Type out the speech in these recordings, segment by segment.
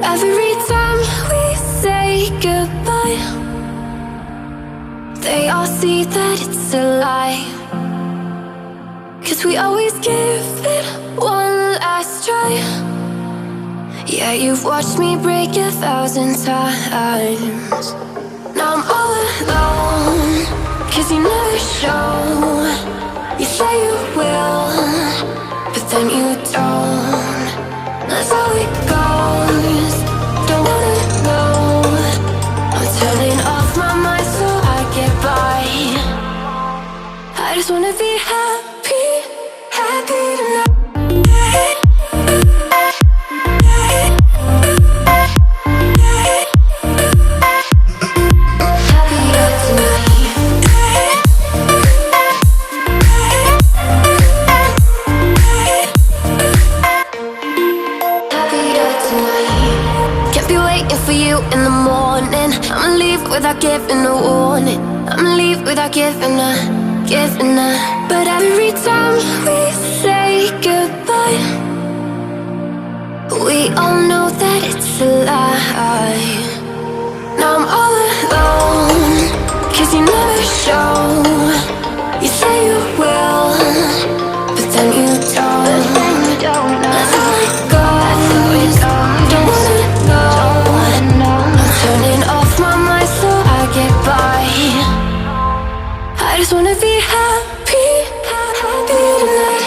Every time we say goodbye, they all see that it's a lie. 'Cause we always give it one last try. Yeah, you've watched me break 1,000 times. Now I'm all alone, 'cause you never show. You say you will, but then you don't. That's how it goes. Don't wanna know. I'm turning off my mind so I get by. I just wanna be happy, happy tonight. In the morning, I'ma leave without giving a warning. I'ma leave without giving a. But every time we say goodbye, we all know that it's a lie. Now I'm all alone, 'cause you never show. You say you will, but then you don't. That's how it goes. Don't wanna know. Turning off my mind so I get by. I just wanna be happy, happy tonight.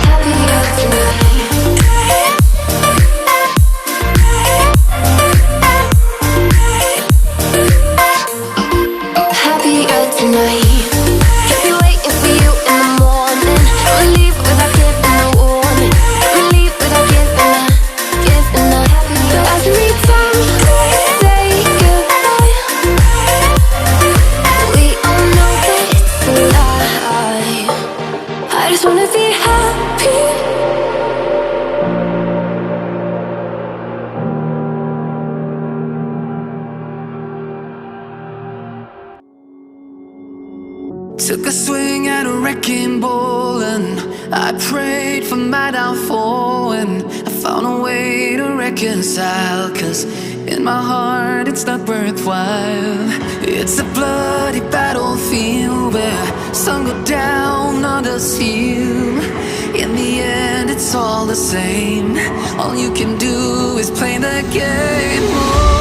Happier tonight. Happier tonight. Took a swing at a wrecking ball and I prayed for my downfall, and I found a way to reconcile, 'cause in my heart it's not worthwhile. It's a bloody battlefield where some go down, others heal. In the end it's all the same. All you can do is play the game. Oh.